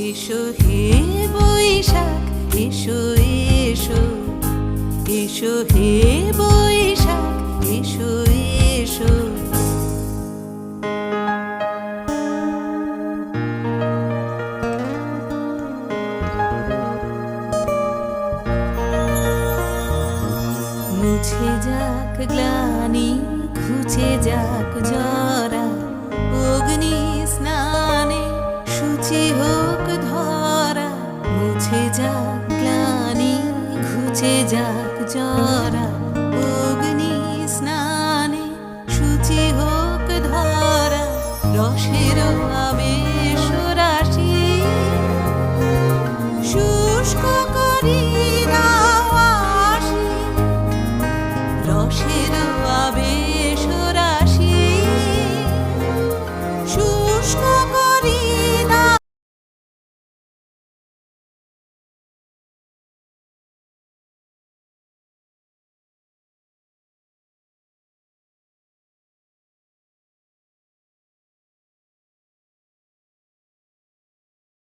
এসো হে বৈশাখ, এসো এসো, এসো হে বৈশাখ, এসো এসো। মুছে যাক গ্লানি, ঘুচে যাক জরা, অগ্নি স্নানে শুচি হোক ধরা। মুছে যাক গ্লানি, ঘুচে যাক জরা, অগ্নি স্নানে শুচি হোক ধরা। রসের